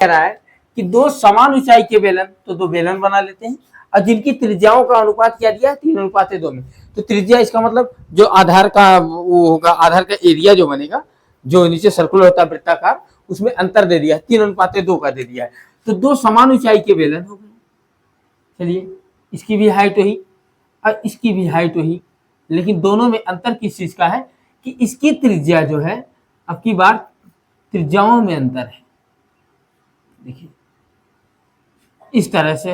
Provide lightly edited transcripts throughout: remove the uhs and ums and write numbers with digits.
कह रहा है कि दो समान ऊंचाई के बेलन, तो दो बेलन बना लेते हैं और जिनकी त्रिज्याओं का अनुपात क्या दिया, 3:2 में। तो त्रिज्या इसका मतलब जो आधार का वो होगा, आधार का एरिया जो बनेगा, जो नीचे सर्कुलर होता है वृत्ताकार, उसमें अंतर दे दिया है, 3:2 का दे दिया है। तो दो समान ऊंचाई के बेलन हो गए। चलिए, इसकी भी हाइट हुई और इसकी भी हाइट हुई, लेकिन दोनों में अंतर किस चीज का है कि इसकी त्रिज्या जो है, अब की बार त्रिज्याओं में अंतर है। देखिए इस तरह से,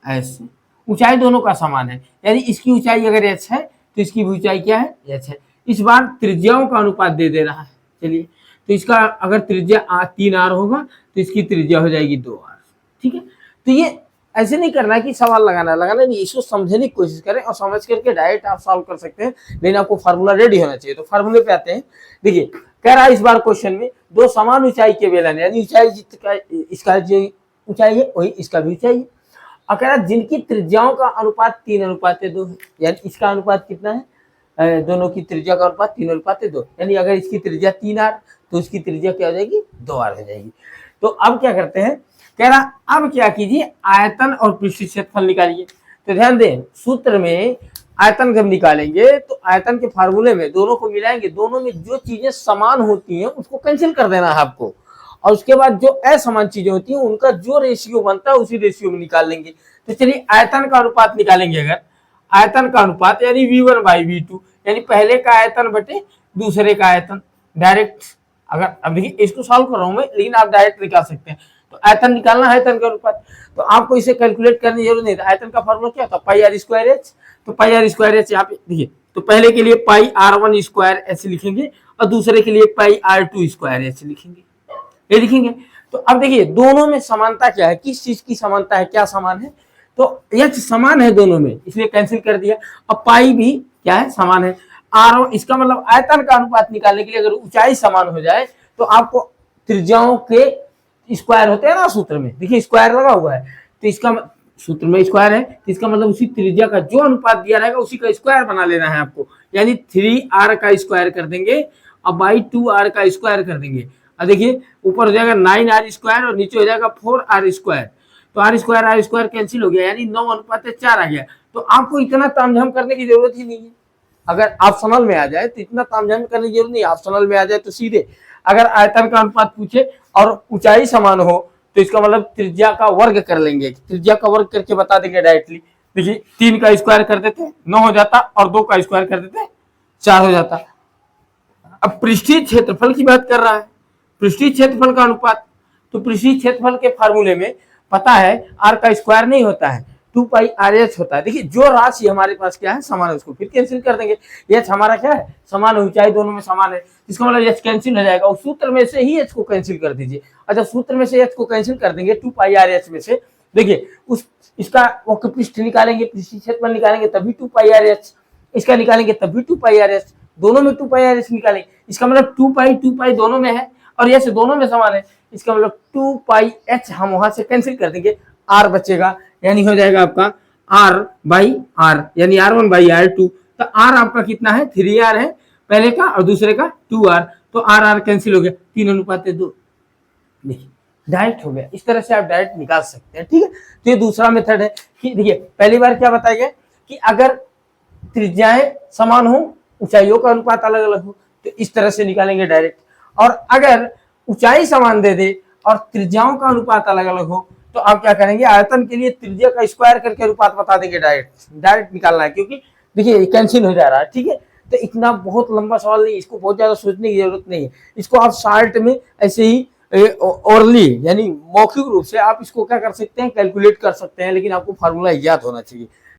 ऐसे ऊंचाई दोनों का समान है, यानी इसकी ऊंचाई अगर h है तो इसकी भी ऊंचाई क्या है, h है। इस बार त्रिज्याओं का अनुपात दे दे रहा है। चलिए, तो इसका अगर त्रिज्या 3r होगा तो इसकी त्रिज्या हो जाएगी 2r। ठीक है, तो ये ऐसे नहीं करना है कि सवाल लगाना नहीं, इसको समझने की कोशिश करें और समझ करके डायरेक्ट आप सॉल्व कर सकते हैं, लेकिन आपको फार्मूला रेडी होना चाहिए। तो फार्मूले पे आते हैं। देखिए, कह रहा है इस बार क्वेश्चन में दो समान ऊंचाई के बेलन, यानी ऊंचाई इसका जो ऊंचाई है वही इसका भी ऊंचाई है, और कह रहा है जिनकी त्रिज्याओं का अनुपात 3:2 है, यानी इसका अनुपात कितना है, दोनों की त्रिज्या का अनुपात 3:2, यानी अगर इसकी त्रिज्या 3r तो उसकी त्रिज्या क्या हो जाएगी, 2r हो जाएगी। तो अब क्या करते हैं, कह रहा अब क्या कीजिए, आयतन और पृष्ठीय क्षेत्रफल निकालिए। तो ध्यान दें, सूत्र में आयतन जब निकालेंगे तो आयतन के फार्मूले में दोनों को मिलाएंगे, दोनों में जो चीजें समान होती हैं उसको कैंसिल कर देना है आपको, और उसके बाद जो असमान चीजें होती हैं उनका जो रेशियो बनता है उसी रेशियो में निकाल लेंगे। तो चलिए, आयतन का अनुपात निकालेंगे। अगर आयतन का अनुपात यानी v1/v2, यानी पहले का आयतन बटे दूसरे का आयतन, डायरेक्ट अगर अब देखिए इसको सॉल्व कर रहा हूं मैं, लेकिन आप डायरेक्ट निकाल सकते हैं। तो आयतन निकालना है, आयतन का अनुपात, तो आपको इसे कैलकुलेट करने की जरूरत नहीं है। आयतन का फॉर्मूला क्या था, πr²h। तो πr²h यहाँ पे देखिए, तो पहले के लिए πr1² लिखेंगे और दूसरे के लिए πr2² लिखेंगे, ये लिखेंगे। तो अब देखिए दोनों में समानता क्या है, किस चीज की समानता है, क्या समान है, तो h समान है दोनों में, इसलिए कैंसिल कर दिया। अब पाई भी क्या है, समान है। r, इसका मतलब आयतन का अनुपात निकालने के लिए अगर ऊंचाई समान हो जाए तो आपको त्रिज्याओं के स्क्वायर होते हैं ना सूत्र में, देखिए स्क्वायर लगा हुआ है, तो इसका सूत्र में स्क्वायर है, तो इसका मतलब उसी त्रिज्या का जो अनुपात दिया रहेगा उसी का स्क्वायर बना लेना है आपको, यानी 3r का स्क्वायर कर देंगे और बाई 2r का स्क्वायर कर देंगे। अब देखिए ऊपर हो जाएगा 9r² और नीचे हो जाएगा 4r², तो r² कैंसिल हो गया, यानी 9:4 आ गया। तो आपको इतना तामझाम करने की जरूरत ही नहीं है। अगर ऑप्शनल में आ जाए तो इतना तामझाम करने की जरूरत नहीं, ऑप्शनल में आ जाए तो सीधे अगर आयतन का अनुपात पूछे और ऊंचाई समान हो तो इसका मतलब त्रिज्या का वर्ग कर लेंगे, त्रिज्या का वर्ग करके बता देंगे डायरेक्टली। देखिए 3 का स्क्वायर कर देते 9 हो जाता और 2 का स्क्वायर कर देते 4 हो जाता। अब पृष्ठीय क्षेत्रफल की बात कर रहा है, पृष्ठीय क्षेत्रफल का अनुपात, तो पृष्ठीय क्षेत्रफल के फार्मूले में पता है r का स्क्वायर नहीं होता है, 2πrh होता है। देखिए जो राशि हमारे पास क्या है, समान है, उसको फिर कैंसिल कर देंगे। h हमारा क्या है, समान, ऊंचाई दोनों में समान है, इसका मतलब h कैंसिल हो जाएगा, उस सूत्र में से ही h को कैंसिल कर दीजिए। अच्छा, सूत्र में से h को कैंसिल कर देंगे 2πrh में से, देखिए उस इसका वक्र पृष्ठ निकालेंगे, पृष्ठीय क्षेत्रफल निकालेंगे तभी 2πrh, इसका निकालेंगे तभी 2πrh, दोनों में 2πrh निकालेंगे, इसका मतलब 2π दोनों में है और यह दोनों में समान है, इसका मतलब 2πh हम वहां से कैंसिल कर देंगे, r बचेगा, यानी हो जाएगा आपका r/r, यानी r1/r2। तो r आपका कितना है, 3r है पहले का और दूसरे का 2r, तो r कैंसिल हो गया, 3:2। देखिए डायरेक्ट हो गया, इस तरह से आप डायरेक्ट निकाल सकते हैं। ठीक है, तो ये दूसरा मेथड है कि देखिए पहली बार क्या बताया गया कि अगर त्रिज्याएं समान हो, ऊंचाइयों का अनुपात अलग अलग हो, तो इस तरह से निकालेंगे डायरेक्ट, और अगर ऊंचाई समान दे दे और त्रिज्याओं का अनुपात अलग अलग हो तो आप क्या करेंगे, आयतन के लिए त्रिज्या का स्क्वायर करके अनुपात बता देंगे, डायरेक्ट निकालना है, क्योंकि देखिए कैंसिल हो जा रहा है। ठीक है, तो इतना बहुत लंबा सवाल नहीं, इसको बहुत ज्यादा सोचने की जरूरत नहीं है, इसको आप शार्ट में ऐसे ही ओरली यानी मौखिक रूप से आप इसको क्या कर सकते हैं, कैलकुलेट कर सकते हैं, लेकिन आपको फार्मूला याद होना चाहिए।